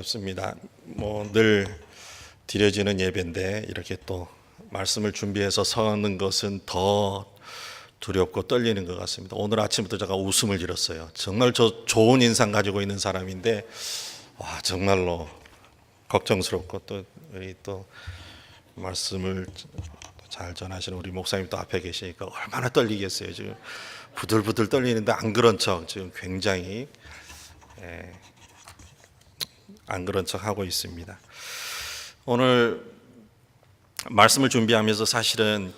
반갑습니다. 늘 드려지는 예배인데 이렇게 또 말씀을 준비해서 서는 것은 더 두렵고 떨리는 것 같습니다. 오늘 아침부터 제가 웃음을 잃었어요. 정말 저 좋은 인상 가지고 있는 사람인데 정말로 걱정스럽고 또 말씀을 잘 전하시는 우리 목사님 또 앞에 계시니까 얼마나 떨리겠어요. 지금 부들부들 떨리는데 안 그런 척 지금 굉장히 안 그런 척 하고 있습니다. 오늘 말씀을 준비하면서 사실은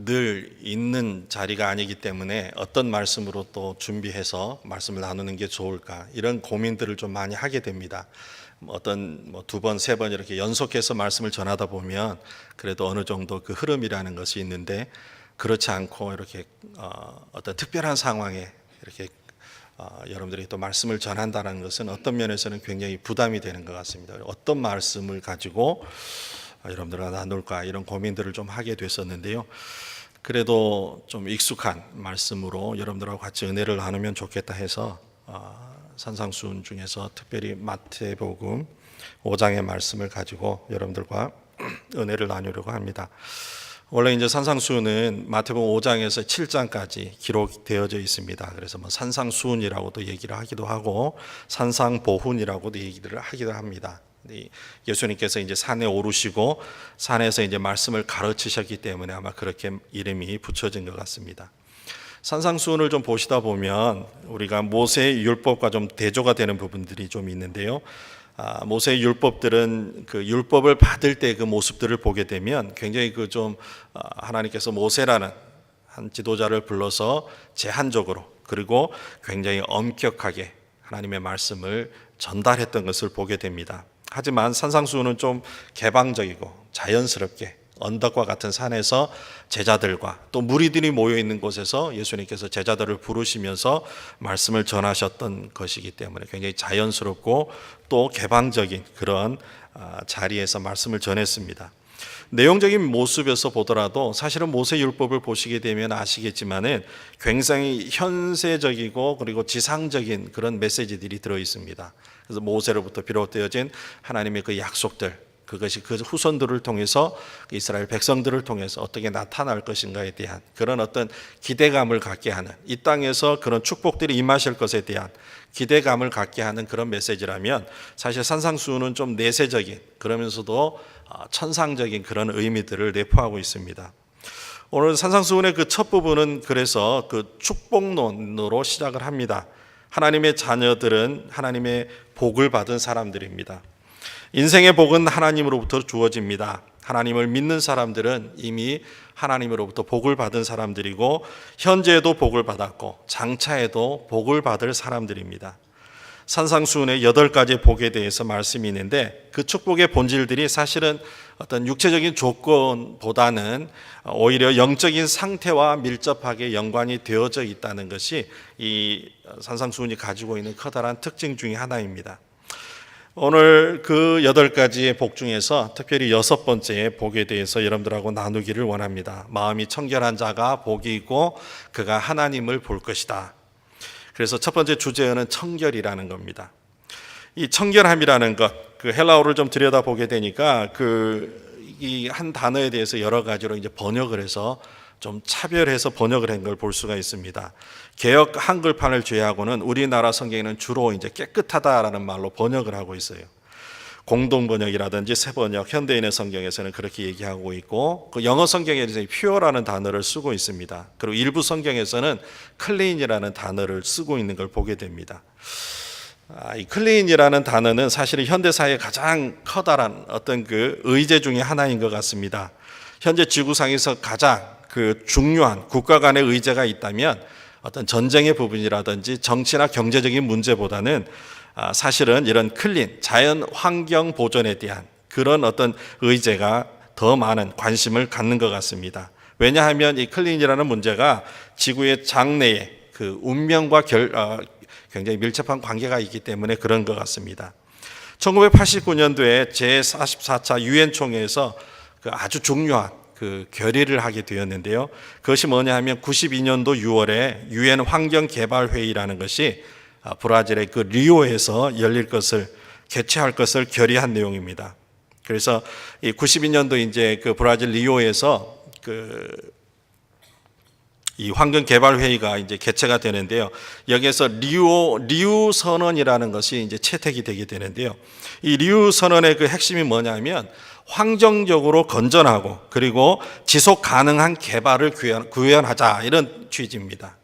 늘 있는 자리가 아니기 때문에 어떤 말씀으로 또 준비해서 말씀을 나누는 게 좋을까 이런 고민들을 좀 많이 하게 됩니다. 두 번, 세 번 이렇게 연속해서 말씀을 전하다 보면 그래도 어느 정도 그 흐름이라는 것이 있는데 그렇지 않고 이렇게 어떤 특별한 상황에 이렇게 여러분들이 또 말씀을 전한다는 것은 어떤 면에서는 굉장히 부담이 되는 것 같습니다. 어떤 말씀을 가지고 여러분들과 나눌까 이런 고민들을 좀 하게 됐었는데요. 그래도 좀 익숙한 말씀으로 여러분들하고 같이 은혜를 나누면 좋겠다 해서 산상수훈 중에서 특별히 마태복음 5장의 말씀을 가지고 여러분들과 은혜를 나누려고 합니다. 원래 이제 산상수훈은 마태복음 5장에서 7장까지 기록되어져 있습니다. 그래서 산상수훈이라고도 얘기를 하기도 하고 산상보훈이라고도 얘기를 하기도 합니다. 예수님께서 이제 산에 오르시고 산에서 이제 말씀을 가르치셨기 때문에 아마 그렇게 이름이 붙여진 것 같습니다. 산상수훈을 좀 보시다 보면 우리가 모세의 율법과 좀 대조가 되는 부분들이 좀 있는데요. 모세의 율법들은 그 율법을 받을 때 그 모습들을 보게 되면 굉장히 하나님께서 모세라는 한 지도자를 불러서 제한적으로 그리고 굉장히 엄격하게 하나님의 말씀을 전달했던 것을 보게 됩니다. 하지만 산상수훈은 좀 개방적이고 자연스럽게 언덕과 같은 산에서 제자들과 또 무리들이 모여 있는 곳에서 예수님께서 제자들을 부르시면서 말씀을 전하셨던 것이기 때문에 굉장히 자연스럽고 또 개방적인 그런 자리에서 말씀을 전했습니다. 내용적인 모습에서 보더라도 사실은 모세 율법을 보시게 되면 아시겠지만은 굉장히 현세적이고 그리고 지상적인 그런 메시지들이 들어 있습니다. 그래서 모세로부터 비롯되어진 하나님의 그 약속들, 그것이 그 후손들을 통해서 이스라엘 백성들을 통해서 어떻게 나타날 것인가에 대한 그런 어떤 기대감을 갖게 하는, 이 땅에서 그런 축복들이 임하실 것에 대한 기대감을 갖게 하는 그런 메시지라면 사실 산상수훈은 좀 내세적인 그러면서도 천상적인 그런 의미들을 내포하고 있습니다. 오늘 산상수훈의 그 첫 부분은 그래서 그 축복론으로 시작을 합니다. 하나님의 자녀들은 하나님의 복을 받은 사람들입니다. 인생의 복은 하나님으로부터 주어집니다. 하나님을 믿는 사람들은 이미 하나님으로부터 복을 받은 사람들이고 현재에도 복을 받았고 장차에도 복을 받을 사람들입니다. 산상수훈의 8가지 복에 대해서 말씀이 있는데 그 축복의 본질들이 사실은 어떤 육체적인 조건보다는 오히려 영적인 상태와 밀접하게 연관이 되어져 있다는 것이 이 산상수훈이 가지고 있는 커다란 특징 중에 하나입니다. 오늘 그 8가지의 복 중에서 특별히 6번째 복에 대해서 여러분들하고 나누기를 원합니다. 마음이 청결한 자가 복이 있고 그가 하나님을 볼 것이다. 그래서 첫 번째 주제어는 청결이라는 겁니다. 이 청결함이라는 것, 그 헬라어를 좀 들여다보게 되니까 이 한 단어에 대해서 여러 가지로 이제 번역을 해서 좀 차별해서 번역을 한 걸 볼 수가 있습니다. 개역 한글판을 제외하고는 우리나라 성경에는 주로 이제 깨끗하다라는 말로 번역을 하고 있어요. 공동 번역이라든지 새 번역, 현대인의 성경에서는 그렇게 얘기하고 있고 그 영어 성경에서 pure라는 단어를 쓰고 있습니다. 그리고 일부 성경에서는 clean이라는 단어를 쓰고 있는 걸 보게 됩니다. 이 clean이라는 단어는 사실은 현대 사회의 가장 커다란 어떤 그 의제 중에 하나인 것 같습니다. 현재 지구상에서 가장 중요한 국가 간의 의제가 있다면 어떤 전쟁의 부분이라든지 정치나 경제적인 문제보다는 사실은 이런 클린, 자연 환경 보존에 대한 그런 어떤 의제가 더 많은 관심을 갖는 것 같습니다. 왜냐하면 이 클린이라는 문제가 지구의 장래의 그 운명과 굉장히 밀접한 관계가 있기 때문에 그런 것 같습니다. 1989년도에 제44차 유엔 총회에서 아주 중요한 결의를 하게 되었는데요. 그것이 뭐냐 하면 92년도 6월에 유엔 환경개발회의라는 것이 브라질의 리오에서 열릴 것을 개최할 것을 결의한 내용입니다. 그래서 이 92년도 이제 그 브라질 리오에서 이 환경개발회의가 이제 개최가 되는데요. 여기에서 리우 선언이라는 것이 이제 채택이 되게 되는데요. 이 리우 선언의 그 핵심이 뭐냐면 환경적으로 건전하고 그리고 지속 가능한 개발을 구현하자, 이런 취지입니다.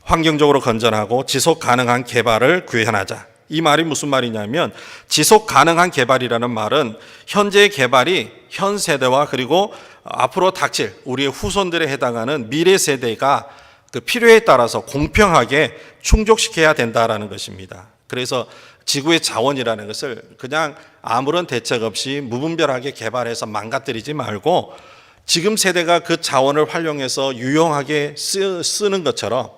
환경적으로 건전하고 지속 가능한 개발을 구현하자. 이 말이 무슨 말이냐면 지속 가능한 개발이라는 말은 현재의 개발이 현 세대와 그리고 앞으로 닥칠 우리의 후손들에 해당하는 미래 세대가 그 필요에 따라서 공평하게 충족시켜야 된다라는 것입니다. 그래서 지구의 자원이라는 것을 그냥 아무런 대책 없이 무분별하게 개발해서 망가뜨리지 말고 지금 세대가 그 자원을 활용해서 유용하게 쓰는 것처럼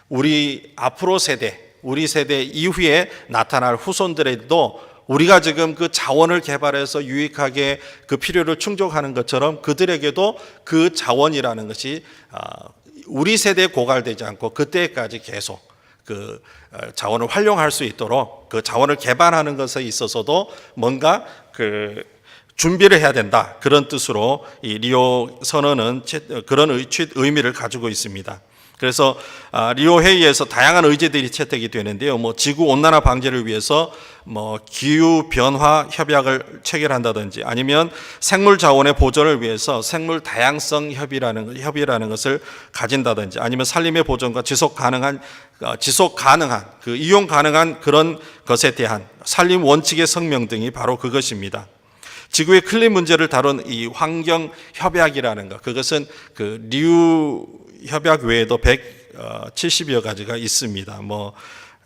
우리 앞으로 세대, 우리 세대 이후에 나타날 후손들에도 우리가 지금 그 자원을 개발해서 유익하게 그 필요를 충족하는 것처럼 그들에게도 그 자원이라는 것이 우리 세대에 고갈되지 않고 그때까지 계속 그 자원을 활용할 수 있도록 그 자원을 개발하는 것에 있어서도 뭔가 그 준비를 해야 된다, 그런 뜻으로 이 리오 선언은 그런 의미를 가지고 있습니다. 그래서 리오 회의에서 다양한 의제들이 채택이 되는데요. 지구 온난화 방지를 위해서 기후 변화 협약을 체결한다든지 아니면 생물 자원의 보존을 위해서 생물 다양성 협의라는 것을 가진다든지 아니면 산림의 보존과 지속 가능한 그 이용 가능한 그런 것에 대한 산림 원칙의 성명 등이 바로 그것입니다. 지구의 클린 문제를 다룬 이 환경 협약이라는 것, 그것은 그 리우 협약 외에도 170여 가지가 있습니다.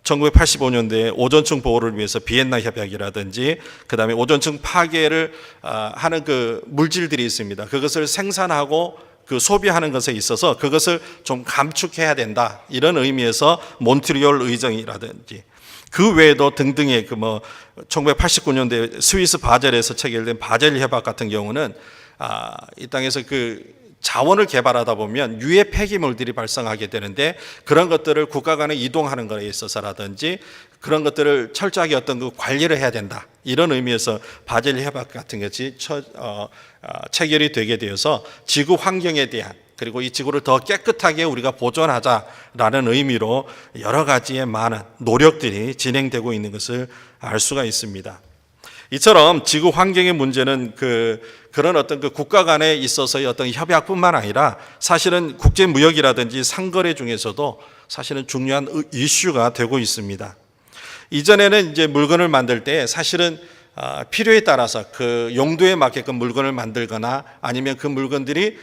1985년도에 오존층 보호를 위해서 비엔나 협약이라든지 그다음에 오존층 파괴를 하는 그 물질들이 있습니다. 그것을 생산하고 그 소비하는 것에 있어서 그것을 좀 감축해야 된다, 이런 의미에서 몬트리올 의정이라든지 그 외에도 등등의 1989년도에 스위스 바젤에서 체결된 바젤 협약 같은 경우는 이 땅에서 그 자원을 개발하다 보면 유해 폐기물들이 발생하게 되는데 그런 것들을 국가 간에 이동하는 것에 있어서라든지 그런 것들을 철저하게 어떤 그 관리를 해야 된다, 이런 의미에서 바젤 협약 같은 것이 체결이 되게 되어서 지구 환경에 대한 그리고 이 지구를 더 깨끗하게 우리가 보존하자라는 의미로 여러 가지의 많은 노력들이 진행되고 있는 것을 알 수가 있습니다. 이처럼 지구 환경의 문제는 그런 어떤 그 국가 간에 있어서의 어떤 협약뿐만 아니라 사실은 국제 무역이라든지 상거래 중에서도 사실은 중요한 이슈가 되고 있습니다. 이전에는 이제 물건을 만들 때 사실은 필요에 따라서 그 용도에 맞게끔 물건을 만들거나 아니면 그 물건들이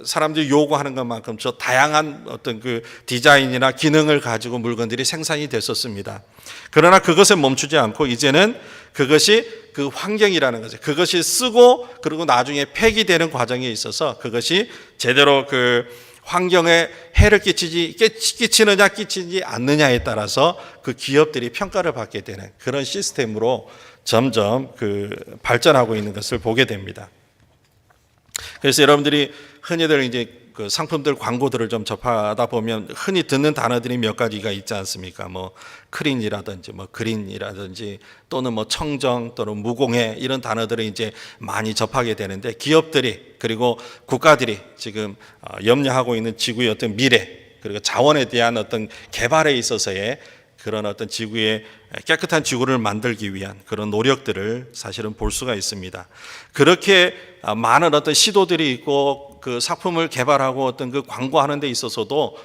사람들이 요구하는 것만큼 저 다양한 어떤 그 디자인이나 기능을 가지고 물건들이 생산이 됐었습니다. 그러나 그것에 멈추지 않고 이제는 그것이 그 환경이라는 거죠. 그것이 쓰고 그리고 나중에 폐기되는 과정에 있어서 그것이 제대로 그 환경에 해를 끼치느냐 끼치지 않느냐에 따라서 그 기업들이 평가를 받게 되는 그런 시스템으로 점점 발전하고 있는 것을 보게 됩니다. 그래서 여러분들이 흔히들 이제 그 상품들 광고들을 좀 접하다 보면 흔히 듣는 단어들이 몇 가지가 있지 않습니까? 클린이라든지 그린이라든지 또는 청정 또는 무공해, 이런 단어들을 이제 많이 접하게 되는데 기업들이 그리고 국가들이 지금 염려하고 있는 지구의 어떤 미래 그리고 자원에 대한 어떤 개발에 있어서의 그런 어떤 지구의 깨끗한 지구를 만들기 위한 그런 노력들을 사실은 볼 수가 있습니다. 그렇게 많은 어떤 시도들이 있고 그 상품을 개발하고 어떤 그 광고하는 데 있어서도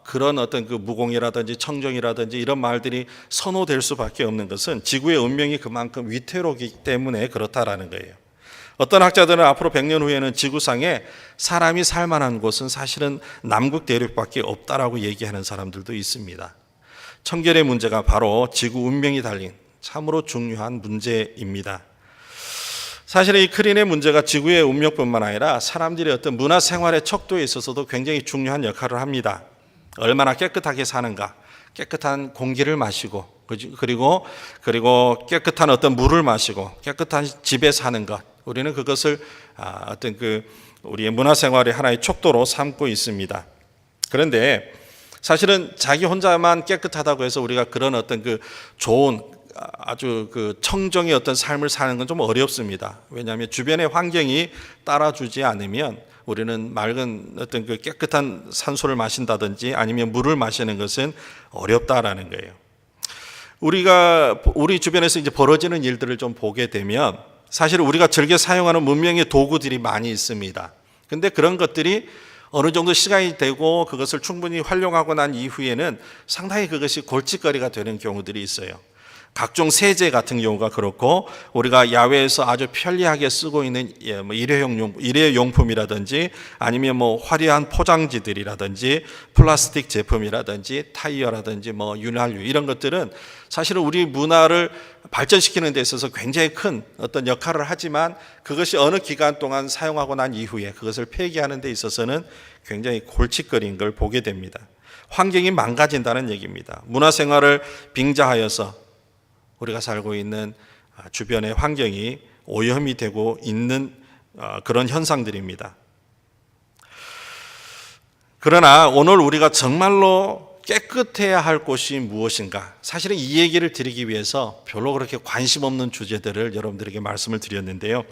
그런 어떤 그 무공이라든지 청정이라든지 이런 말들이 선호될 수밖에 없는 것은 지구의 운명이 그만큼 위태롭기 때문에 그렇다라는 거예요. 어떤 학자들은 앞으로 100년 후에는 지구상에 사람이 살만한 곳은 사실은 남극 대륙밖에 없다라고 얘기하는 사람들도 있습니다. 청결의 문제가 바로 지구 운명이 달린 참으로 중요한 문제입니다. 사실 이 클린의 문제가 지구의 운명뿐만 아니라 사람들의 어떤 문화 생활의 척도에 있어서도 굉장히 중요한 역할을 합니다. 얼마나 깨끗하게 사는가, 깨끗한 공기를 마시고 그리고 깨끗한 어떤 물을 마시고 깨끗한 집에 사는 것, 우리는 그것을 어떤 우리의 문화 생활의 하나의 척도로 삼고 있습니다. 그런데 사실은 자기 혼자만 깨끗하다고 해서 우리가 그런 어떤 좋은 아주 그 청정의 어떤 삶을 사는 건 좀 어렵습니다. 왜냐하면 주변의 환경이 따라주지 않으면 우리는 맑은 어떤 그 깨끗한 산소를 마신다든지 아니면 물을 마시는 것은 어렵다라는 거예요. 우리 주변에서 이제 벌어지는 일들을 좀 보게 되면 사실 우리가 즐겨 사용하는 문명의 도구들이 많이 있습니다. 근데 그런 것들이 어느 정도 시간이 되고 그것을 충분히 활용하고 난 이후에는 상당히 그것이 골칫거리가 되는 경우들이 있어요. 각종 세제 같은 경우가 그렇고 우리가 야외에서 아주 편리하게 쓰고 있는 일회용품이라든지 아니면 화려한 포장지들이라든지 플라스틱 제품이라든지 타이어라든지 윤활유 이런 것들은 사실은 우리 문화를 발전시키는 데 있어서 굉장히 큰 어떤 역할을 하지만 그것이 어느 기간 동안 사용하고 난 이후에 그것을 폐기하는 데 있어서는 굉장히 골칫거리인 걸 보게 됩니다. 환경이 망가진다는 얘기입니다. 문화생활을 빙자하여서 우리가 살고 있는 주변의 환경이 오염이 되고 있는 그런 현상들입니다. 그러나 오늘 우리가 정말로 깨끗해야 할 곳이 무엇인가? 사실은 이 얘기를 드리기 위해서 별로 그렇게 관심 없는 주제들을 여러분들에게 말씀을 드렸는데요.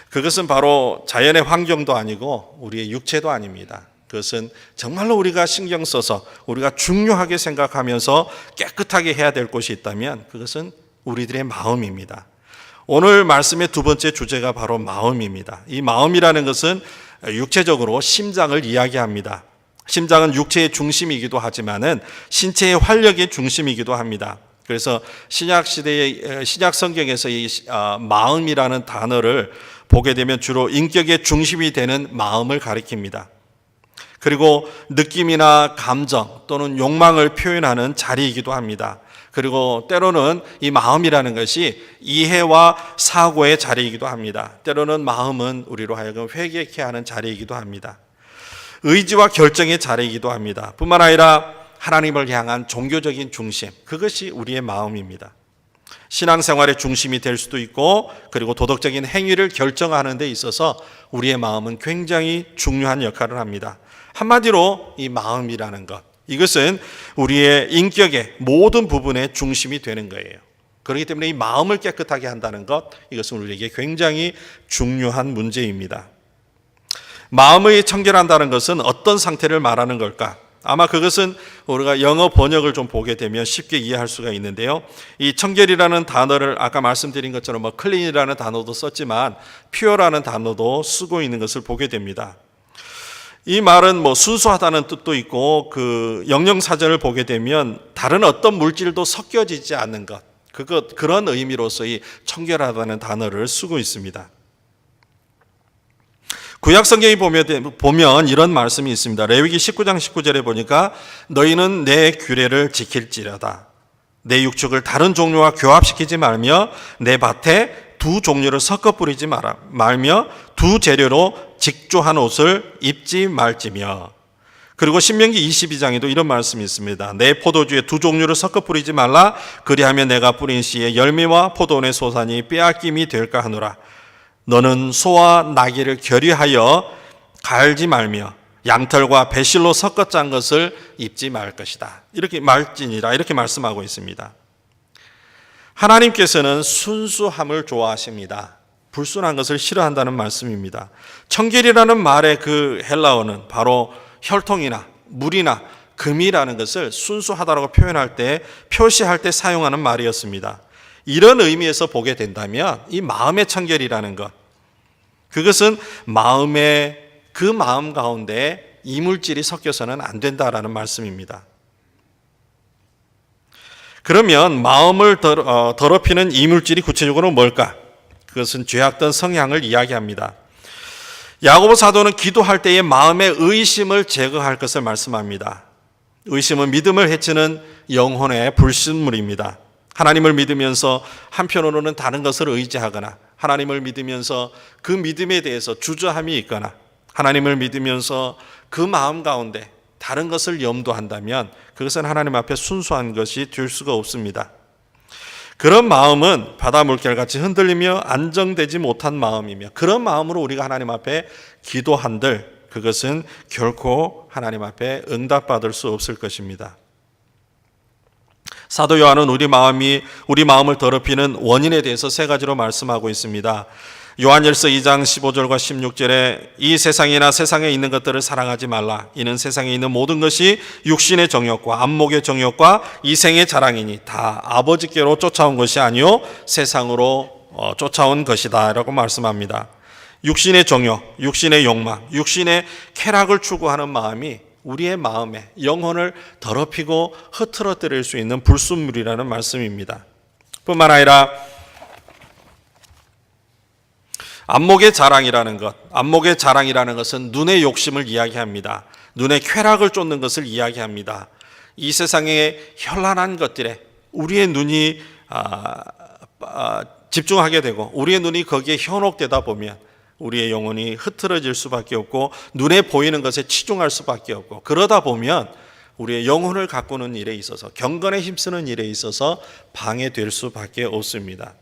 그것은 바로 자연의 환경도 아니고 우리의 육체도 아닙니다. 그것은 정말로 우리가 신경 써서 우리가 중요하게 생각하면서 깨끗하게 해야 될 곳이 있다면 그것은 우리들의 마음입니다. 오늘 말씀의 두 번째 주제가 바로 마음입니다. 이 마음이라는 것은 육체적으로 심장을 이야기합니다. 심장은 육체의 중심이기도 하지만은 신체의 활력의 중심이기도 합니다. 그래서 신약 시대의 신약 성경에서 이 마음이라는 단어를 보게 되면 주로 인격의 중심이 되는 마음을 가리킵니다. 그리고 느낌이나 감정 또는 욕망을 표현하는 자리이기도 합니다. 그리고 때로는 이 마음이라는 것이 이해와 사고의 자리이기도 합니다. 때로는 마음은 우리로 하여금 회개케 하는 자리이기도 합니다. 의지와 결정의 자리이기도 합니다. 뿐만 아니라 하나님을 향한 종교적인 중심, 그것이 우리의 마음입니다. 신앙생활의 중심이 될 수도 있고 그리고 도덕적인 행위를 결정하는 데 있어서 우리의 마음은 굉장히 중요한 역할을 합니다. 한마디로 이 마음이라는 것, 이것은 우리의 인격의 모든 부분의 중심이 되는 거예요. 그렇기 때문에 이 마음을 깨끗하게 한다는 것, 이것은 우리에게 굉장히 중요한 문제입니다. 마음의 청결한다는 것은 어떤 상태를 말하는 걸까? 아마 그것은 우리가 영어 번역을 좀 보게 되면 쉽게 이해할 수가 있는데요. 이 청결이라는 단어를 아까 말씀드린 것처럼 clean이라는 단어도 썼지만 pure라는 단어도 쓰고 있는 것을 보게 됩니다. 이 말은 순수하다는 뜻도 있고 그 영영사전을 보게 되면 다른 어떤 물질도 섞여지지 않는 것, 그런 의미로서 이 청결하다는 단어를 쓰고 있습니다. 구약 성경에 보면 이런 말씀이 있습니다. 레위기 19장 19절에 보니까 너희는 내 규례를 지킬지라다. 내 육축을 다른 종류와 교합시키지 말며 내 밭에 두 종류를 섞어 뿌리지 말며 두 재료로 직조한 옷을 입지 말지며. 그리고 신명기 22장에도 이런 말씀이 있습니다. 내 포도주에 두 종류를 섞어 뿌리지 말라. 그리하면 내가 뿌린 씨의 열매와 포도원의 소산이 빼앗김이 될까 하노라. 너는 소와 나귀를 결의하여 갈지 말며 양털과 배실로 섞어 짠 것을 입지 말 것이다. 이렇게 말지니라 이렇게 말씀하고 있습니다. 하나님께서는 순수함을 좋아하십니다. 불순한 것을 싫어한다는 말씀입니다. 청결이라는 말의 그 헬라어는 바로 혈통이나 물이나 금이라는 것을 순수하다라고 표현할 때, 표시할 때 사용하는 말이었습니다. 이런 의미에서 보게 된다면 이 마음의 청결이라는 것, 그것은 그 마음 가운데 이물질이 섞여서는 안 된다라는 말씀입니다. 그러면 마음을 더럽히는 이물질이 구체적으로 뭘까? 그것은 죄악된 성향을 이야기합니다. 야고보 사도는 기도할 때에 마음의 의심을 제거할 것을 말씀합니다. 의심은 믿음을 해치는 영혼의 불순물입니다. 하나님을 믿으면서 한편으로는 다른 것을 의지하거나 하나님을 믿으면서 그 믿음에 대해서 주저함이 있거나 하나님을 믿으면서 그 마음 가운데 다른 것을 염두한다면 그것은 하나님 앞에 순수한 것이 될 수가 없습니다. 그런 마음은 바다 물결같이 흔들리며 안정되지 못한 마음이며 그런 마음으로 우리가 하나님 앞에 기도한들 그것은 결코 하나님 앞에 응답받을 수 없을 것입니다. 사도 요한은 우리 마음을 더럽히는 원인에 대해서 세 가지로 말씀하고 있습니다. 요한일서 2장 15절과 16절에 이 세상이나 세상에 있는 것들을 사랑하지 말라. 이는 세상에 있는 모든 것이 육신의 정욕과 안목의 정욕과 이생의 자랑이니 다 아버지께로 쫓아온 것이 아니요 세상으로 쫓아온 것이다 라고 말씀합니다. 육신의 정욕, 육신의 욕망, 육신의 쾌락을 추구하는 마음이 우리의 마음에 영혼을 더럽히고 흐트러뜨릴 수 있는 불순물이라는 말씀입니다. 뿐만 아니라 안목의 자랑이라는 것은 눈의 욕심을 이야기합니다. 눈의 쾌락을 쫓는 것을 이야기합니다. 이 세상의 현란한 것들에 우리의 눈이 집중하게 되고 우리의 눈이 거기에 현혹되다 보면 우리의 영혼이 흐트러질 수밖에 없고 눈에 보이는 것에 치중할 수밖에 없고 그러다 보면 우리의 영혼을 가꾸는 일에 있어서 경건에 힘쓰는 일에 있어서 방해될 수밖에 없습니다.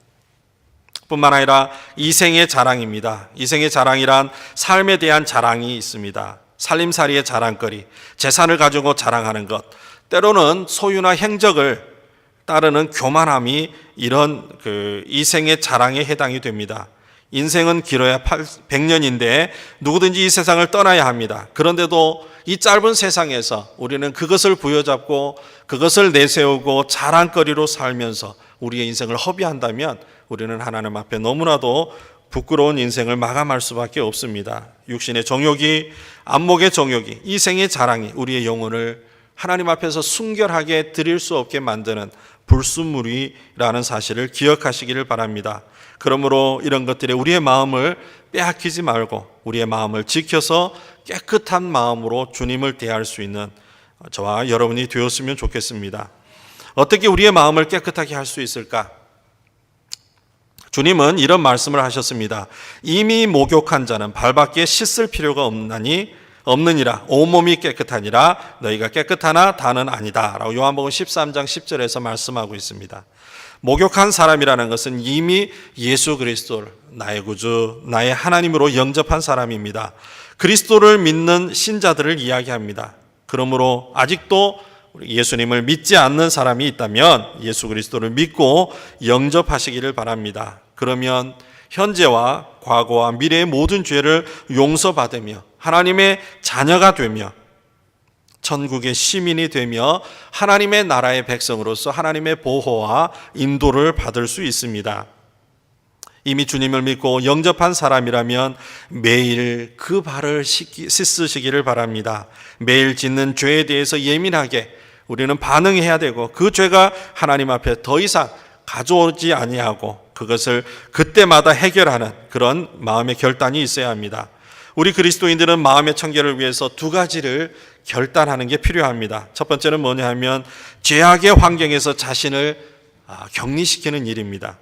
뿐만 아니라 이생의 자랑입니다. 이생의 자랑이란 삶에 대한 자랑이 있습니다. 살림살이의 자랑거리, 재산을 가지고 자랑하는 것, 때로는 소유나 행적을 따르는 교만함이 이런 이생의 자랑에 해당이 됩니다. 인생은 길어야 100년인데 누구든지 이 세상을 떠나야 합니다. 그런데도 이 짧은 세상에서 우리는 그것을 부여잡고 그것을 내세우고 자랑거리로 살면서 우리의 인생을 허비한다면 우리는 하나님 앞에 너무나도 부끄러운 인생을 마감할 수밖에 없습니다. 육신의 정욕이, 안목의 정욕이, 이생의 자랑이 우리의 영혼을 하나님 앞에서 순결하게 드릴 수 없게 만드는 불순물이라는 사실을 기억하시기를 바랍니다. 그러므로 이런 것들에 우리의 마음을 빼앗기지 말고 우리의 마음을 지켜서 깨끗한 마음으로 주님을 대할 수 있는 저와 여러분이 되었으면 좋겠습니다. 어떻게 우리의 마음을 깨끗하게 할 수 있을까? 주님은 이런 말씀을 하셨습니다. 이미 목욕한 자는 발밖에 씻을 필요가 없느니라. 온몸이 깨끗하니라. 너희가 깨끗하나 다는 아니다 라고 요한복음 13장 10절에서 말씀하고 있습니다. 목욕한 사람이라는 것은 이미 예수 그리스도를 나의 구주, 나의 하나님으로 영접한 사람입니다. 그리스도를 믿는 신자들을 이야기합니다. 그러므로 아직도 예수님을 믿지 않는 사람이 있다면 예수 그리스도를 믿고 영접하시기를 바랍니다. 그러면 현재와 과거와 미래의 모든 죄를 용서받으며 하나님의 자녀가 되며 천국의 시민이 되며 하나님의 나라의 백성으로서 하나님의 보호와 인도를 받을 수 있습니다. 이미 주님을 믿고 영접한 사람이라면 매일 그 발을 씻으시기를 바랍니다. 매일 짓는 죄에 대해서 예민하게 우리는 반응해야 되고 그 죄가 하나님 앞에 더 이상 가져오지 아니하고 그것을 그때마다 해결하는 그런 마음의 결단이 있어야 합니다. 우리 그리스도인들은 마음의 청결을 위해서 두 가지를 결단하는 게 필요합니다. 첫 번째는 뭐냐 하면 죄악의 환경에서 자신을 격리시키는 일입니다.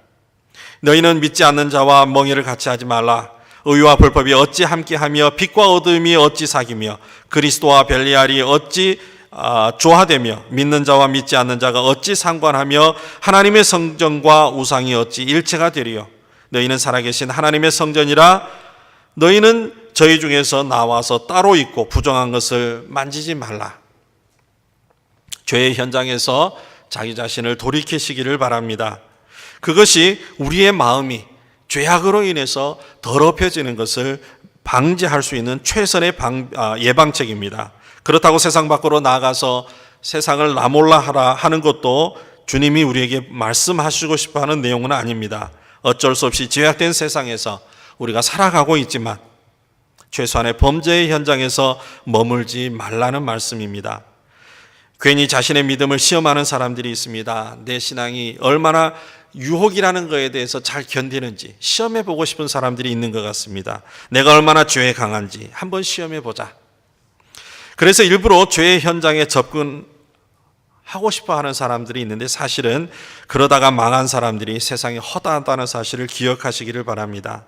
너희는 믿지 않는 자와 멍에를 같이 하지 말라. 의와 불법이 어찌 함께하며 빛과 어둠이 어찌 사귀며 그리스도와 별리알이 어찌 조화되며 믿는 자와 믿지 않는 자가 어찌 상관하며 하나님의 성전과 우상이 어찌 일체가 되리요. 너희는 살아계신 하나님의 성전이라. 너희는 저희 중에서 나와서 따로 있고 부정한 것을 만지지 말라. 죄의 현장에서 자기 자신을 돌이키시기를 바랍니다. 그것이 우리의 마음이 죄악으로 인해서 더럽혀지는 것을 방지할 수 있는 최선의 예방책입니다. 그렇다고 세상 밖으로 나가서 세상을 나몰라 하라 하는 것도 주님이 우리에게 말씀하시고 싶어 하는 내용은 아닙니다. 어쩔 수 없이 죄악된 세상에서 우리가 살아가고 있지만 최소한의 범죄의 현장에서 머물지 말라는 말씀입니다. 괜히 자신의 믿음을 시험하는 사람들이 있습니다. 내 신앙이 얼마나 유혹이라는 것에 대해서 잘 견디는지 시험해 보고 싶은 사람들이 있는 것 같습니다. 내가 얼마나 죄에 강한지 한번 시험해 보자. 그래서 일부러 죄의 현장에 접근하고 싶어 하는 사람들이 있는데 사실은 그러다가 망한 사람들이 세상에 허다하다는 사실을 기억하시기를 바랍니다.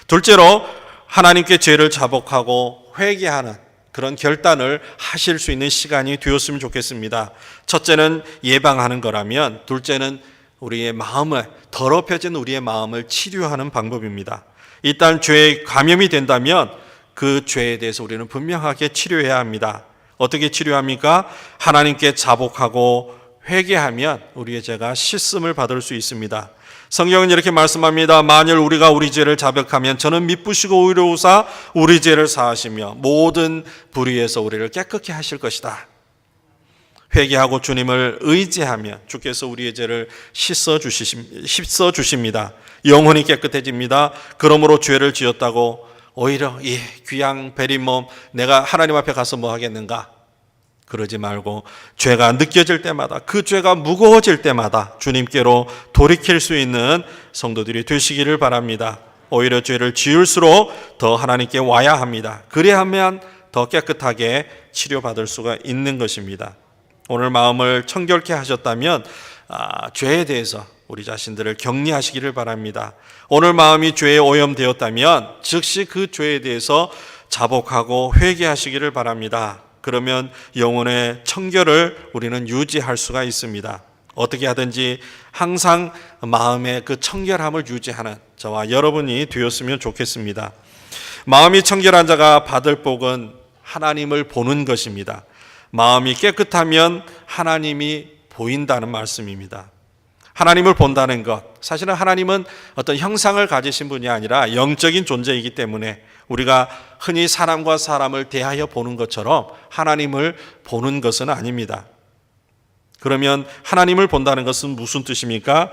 둘째로 하나님께 죄를 자복하고 회개하는 그런 결단을 하실 수 있는 시간이 되었으면 좋겠습니다. 첫째는 예방하는 거라면 둘째는 우리의 마음을 더럽혀진 우리의 마음을 치료하는 방법입니다. 일단 죄에 감염이 된다면 그 죄에 대해서 우리는 분명하게 치료해야 합니다. 어떻게 치료합니까? 하나님께 자복하고 회개하면 우리의 죄가 씻음을 받을 수 있습니다. 성경은 이렇게 말씀합니다. 만일 우리가 우리 죄를 자백하면 저는 미쁘시고 의로우사 우리 죄를 사하시며 모든 불의에서 우리를 깨끗게 하실 것이다. 회개하고 주님을 의지하면 주께서 우리의 죄를 씻어 주십니다. 영혼이 깨끗해집니다. 그러므로 죄를 지었다고 오히려 이 귀양 베린 몸 내가 하나님 앞에 가서 뭐 하겠는가? 그러지 말고 죄가 느껴질 때마다, 그 죄가 무거워질 때마다 주님께로 돌이킬 수 있는 성도들이 되시기를 바랍니다. 오히려 죄를 지을수록 더 하나님께 와야 합니다. 그래야만 더 깨끗하게 치료받을 수가 있는 것입니다. 오늘 마음을 청결케 하셨다면 죄에 대해서 우리 자신들을 격리하시기를 바랍니다. 오늘 마음이 죄에 오염되었다면 즉시 그 죄에 대해서 자복하고 회개하시기를 바랍니다. 그러면 영혼의 청결을 우리는 유지할 수가 있습니다. 어떻게 하든지 항상 마음의 그 청결함을 유지하는 저와 여러분이 되었으면 좋겠습니다. 마음이 청결한 자가 받을 복은 하나님을 보는 것입니다. 마음이 깨끗하면 하나님이 보인다는 말씀입니다. 하나님을 본다는 것, 사실은 하나님은 어떤 형상을 가지신 분이 아니라 영적인 존재이기 때문에 우리가 흔히 사람과 사람을 대하여 보는 것처럼 하나님을 보는 것은 아닙니다. 그러면 하나님을 본다는 것은 무슨 뜻입니까?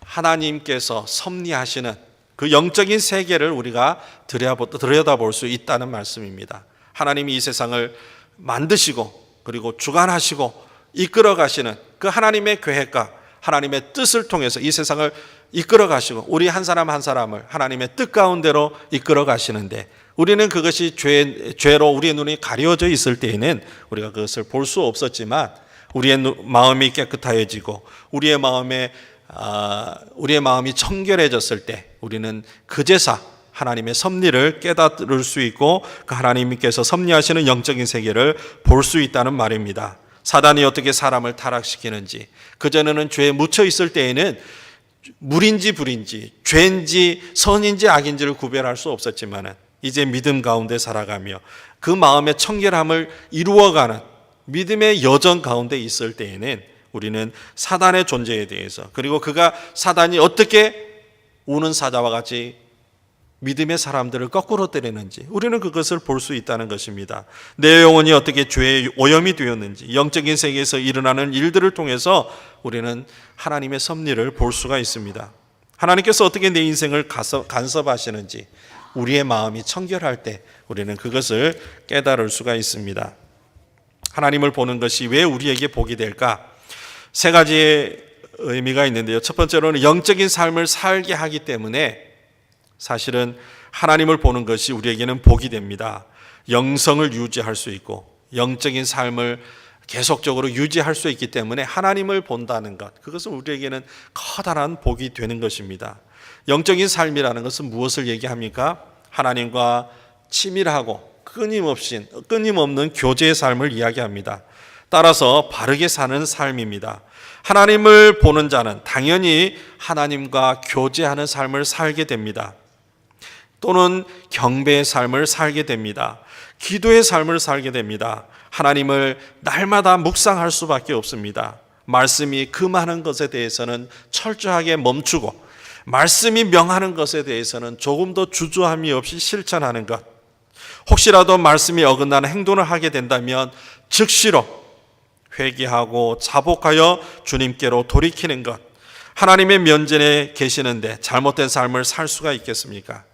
하나님께서 섭리하시는 그 영적인 세계를 우리가 들여다볼 수 있다는 말씀입니다. 하나님이 이 세상을 만드시고 그리고 주관하시고 이끌어 가시는 그 하나님의 계획과 하나님의 뜻을 통해서 이 세상을 이끌어 가시고 우리 한 사람 한 사람을 하나님의 뜻 가운데로 이끌어 가시는데 우리는 그것이 죄로 우리의 눈이 가려져 있을 때에는 우리가 그것을 볼 수 없었지만 우리의 마음이 깨끗해지고 우리의 마음이 청결해졌을 때 우리는 그제서 하나님의 섭리를 깨달을 수 있고 그 하나님께서 섭리하시는 영적인 세계를 볼 수 있다는 말입니다. 사단이 어떻게 사람을 타락시키는지, 그전에는 죄에 묻혀 있을 때에는 물인지 불인지, 죄인지 선인지 악인지를 구별할 수 없었지만 이제 믿음 가운데 살아가며 그 마음의 청결함을 이루어가는 믿음의 여정 가운데 있을 때에는 우리는 사단의 존재에 대해서, 그리고 사단이 어떻게 우는 사자와 같이 믿음의 사람들을 거꾸로 때리는지 우리는 그것을 볼 수 있다는 것입니다. 내 영혼이 어떻게 죄에 오염이 되었는지, 영적인 세계에서 일어나는 일들을 통해서 우리는 하나님의 섭리를 볼 수가 있습니다. 하나님께서 어떻게 내 인생을 간섭하시는지 우리의 마음이 청결할 때 우리는 그것을 깨달을 수가 있습니다. 하나님을 보는 것이 왜 우리에게 복이 될까? 세 가지의 의미가 있는데요. 첫 번째로는 영적인 삶을 살게 하기 때문에 사실은 하나님을 보는 것이 우리에게는 복이 됩니다. 영성을 유지할 수 있고 영적인 삶을 계속적으로 유지할 수 있기 때문에 하나님을 본다는 것, 그것은 우리에게는 커다란 복이 되는 것입니다. 영적인 삶이라는 것은 무엇을 얘기합니까? 하나님과 치밀하고 끊임없는 교제의 삶을 이야기합니다. 따라서 바르게 사는 삶입니다. 하나님을 보는 자는 당연히 하나님과 교제하는 삶을 살게 됩니다. 또는 경배의 삶을 살게 됩니다. 기도의 삶을 살게 됩니다. 하나님을 날마다 묵상할 수밖에 없습니다. 말씀이 금하는 것에 대해서는 철저하게 멈추고 말씀이 명하는 것에 대해서는 조금도 주저함이 없이 실천하는 것. 혹시라도 말씀이 어긋나는 행동을 하게 된다면 즉시로 회개하고 자복하여 주님께로 돌이키는 것. 하나님의 면전에 계시는데 잘못된 삶을 살 수가 있겠습니까?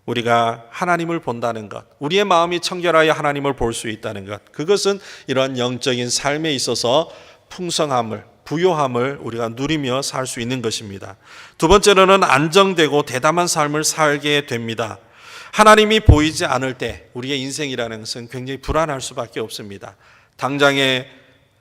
우리가 하나님을 본다는 것, 우리의 마음이 청결하여 하나님을 볼 수 있다는 것, 그것은 이런 영적인 삶에 있어서 풍성함을, 부요함을 우리가 누리며 살 수 있는 것입니다. 두 번째로는 안정되고 대담한 삶을 살게 됩니다. 하나님이 보이지 않을 때 우리의 인생이라는 것은 굉장히 불안할 수밖에 없습니다. 당장에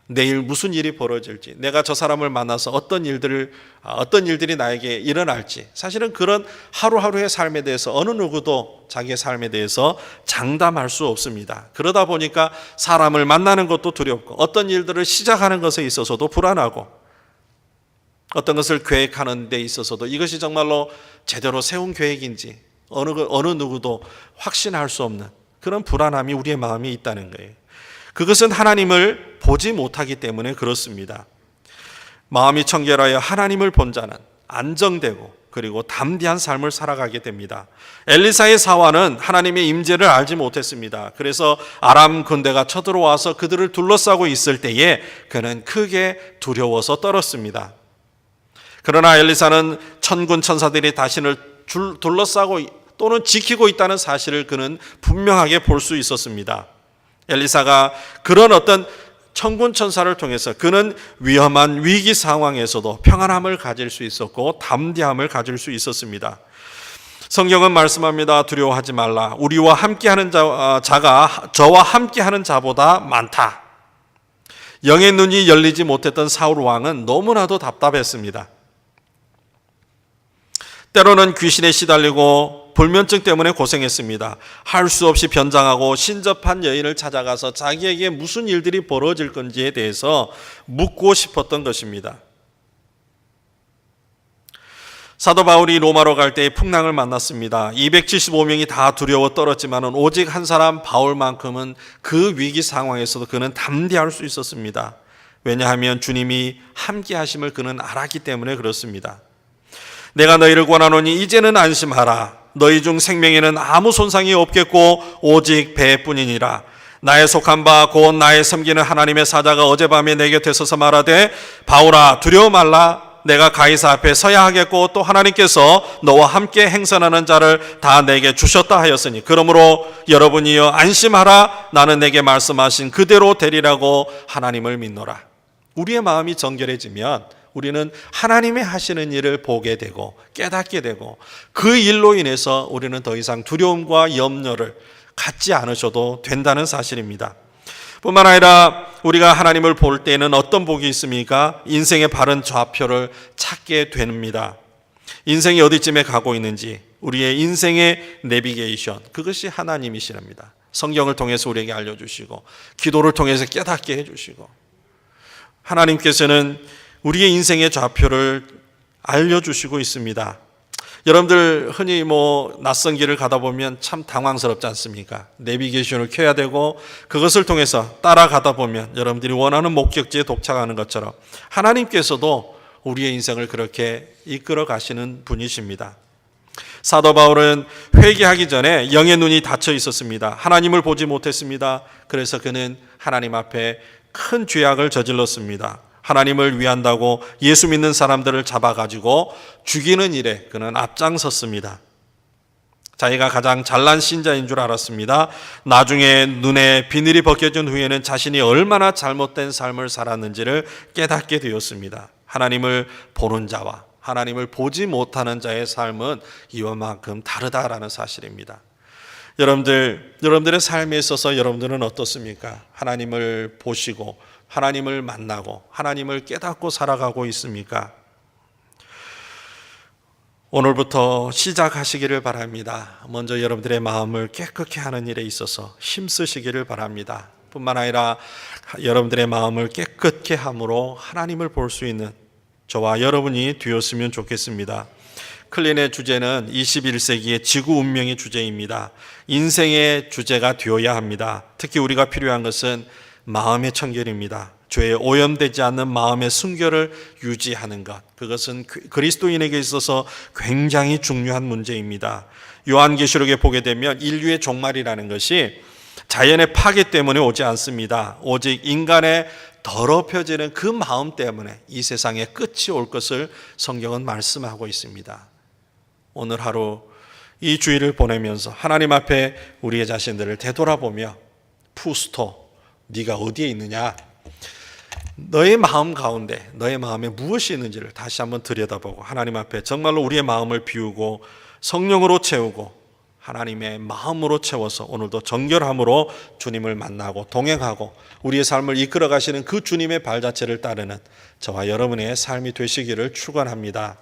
내일 무슨 일이 벌어질지, 내가 저 사람을 만나서 어떤 일들이 나에게 일어날지, 사실은 그런 하루하루의 삶에 대해서 어느 누구도 자기의 삶에 대해서 장담할 수 없습니다. 그러다 보니까 사람을 만나는 것도 두렵고 어떤 일들을 시작하는 것에 있어서도 불안하고 어떤 것을 계획하는 데 있어서도 이것이 정말로 제대로 세운 계획인지 어느 누구도 확신할 수 없는 그런 불안함이 우리의 마음에 있다는 거예요. 그것은 하나님을 보지 못하기 때문에 그렇습니다. 마음이 청결하여 하나님을 본 자는 안정되고 그리고 담대한 삶을 살아가게 됩니다. 엘리사의 사환은 하나님의 임재를 알지 못했습니다. 그래서 아람 군대가 쳐들어와서 그들을 둘러싸고 있을 때에 그는 크게 두려워서 떨었습니다. 그러나 엘리사는 천군 천사들이 자신을 둘러싸고 또는 지키고 있다는 사실을 그는 분명하게 볼 수 있었습니다. 엘리사가 그런 어떤 천군 천사를 통해서 그는 위험한 위기 상황에서도 평안함을 가질 수 있었고 담대함을 가질 수 있었습니다. 성경은 말씀합니다. 두려워하지 말라. 우리와 함께하는 자가 저와 함께하는 자보다 많다. 영의 눈이 열리지 못했던 사울 왕은 너무나도 답답했습니다. 때로는 귀신에 시달리고 불면증 때문에 고생했습니다. 할 수 없이 변장하고 신접한 여인을 찾아가서 자기에게 무슨 일들이 벌어질 건지에 대해서 묻고 싶었던 것입니다. 사도 바울이 로마로 갈 때에 풍랑을 만났습니다. 275명이 다 두려워 떨었지만 오직 한 사람 바울만큼은 그 위기 상황에서도 그는 담대할 수 있었습니다. 왜냐하면 주님이 함께 하심을 그는 알았기 때문에 그렇습니다. 내가 너희를 권하노니 이제는 안심하라. 너희 중 생명에는 아무 손상이 없겠고 오직 배뿐이니라. 나의 속한 바 곧 나의 섬기는 하나님의 사자가 어젯밤에 내 곁에 서서 말하되 바울아 두려워 말라. 내가 가이사 앞에 서야 하겠고 또 하나님께서 너와 함께 행선하는 자를 다 내게 주셨다 하였으니 그러므로 여러분이여 안심하라. 나는 내게 말씀하신 그대로 되리라고 하나님을 믿노라. 우리의 마음이 정결해지면 우리는 하나님이 하시는 일을 보게 되고 깨닫게 되고 그 일로 인해서 우리는 더 이상 두려움과 염려를 갖지 않으셔도 된다는 사실입니다. 뿐만 아니라 우리가 하나님을 볼 때에는 어떤 복이 있습니까? 인생의 바른 좌표를 찾게 됩니다. 인생이 어디쯤에 가고 있는지 우리의 인생의 내비게이션, 그것이 하나님이시랍니다. 성경을 통해서 우리에게 알려주시고 기도를 통해서 깨닫게 해주시고 하나님께서는 우리의 인생의 좌표를 알려주시고 있습니다. 여러분들 흔히 낯선 길을 가다 보면 참 당황스럽지 않습니까? 내비게이션을 켜야 되고 그것을 통해서 따라가다 보면 여러분들이 원하는 목적지에 도착하는 것처럼 하나님께서도 우리의 인생을 그렇게 이끌어 가시는 분이십니다. 사도 바울은 회개하기 전에 영의 눈이 닫혀 있었습니다. 하나님을 보지 못했습니다. 그래서 그는 하나님 앞에 큰 죄악을 저질렀습니다. 하나님을 위한다고 예수 믿는 사람들을 잡아가지고 죽이는 일에 그는 앞장섰습니다. 자기가 가장 잘난 신자인 줄 알았습니다. 나중에 눈에 비늘이 벗겨진 후에는 자신이 얼마나 잘못된 삶을 살았는지를 깨닫게 되었습니다. 하나님을 보는 자와 하나님을 보지 못하는 자의 삶은 이와만큼 다르다라는 사실입니다. 여러분들의 삶에 있어서 여러분들은 어떻습니까? 하나님을 보시고 하나님을 만나고 하나님을 깨닫고 살아가고 있습니까? 오늘부터 시작하시기를 바랍니다. 먼저 여러분들의 마음을 깨끗게 하는 일에 있어서 힘쓰시기를 바랍니다. 뿐만 아니라 여러분들의 마음을 깨끗게 함으로 하나님을 볼 수 있는 저와 여러분이 되었으면 좋겠습니다. 클린의 주제는 21세기의 지구 운명의 주제입니다. 인생의 주제가 되어야 합니다. 특히 우리가 필요한 것은 마음의 청결입니다. 죄에 오염되지 않는 마음의 순결을 유지하는 것, 그것은 그리스도인에게 있어서 굉장히 중요한 문제입니다. 요한계시록에 보게 되면 인류의 종말이라는 것이 자연의 파괴 때문에 오지 않습니다. 오직 인간의 더럽혀지는 그 마음 때문에 이 세상에 끝이 올 것을 성경은 말씀하고 있습니다. 오늘 하루 이 주일을 보내면서 하나님 앞에 우리의 자신들을 되돌아보며 푸스토, 네가 어디에 있느냐? 너의 마음 가운데 너의 마음에 무엇이 있는지를 다시 한번 들여다보고 하나님 앞에 정말로 우리의 마음을 비우고 성령으로 채우고 하나님의 마음으로 채워서 오늘도 정결함으로 주님을 만나고 동행하고 우리의 삶을 이끌어 가시는 그 주님의 발자취를 따르는 저와 여러분의 삶이 되시기를 축원합니다.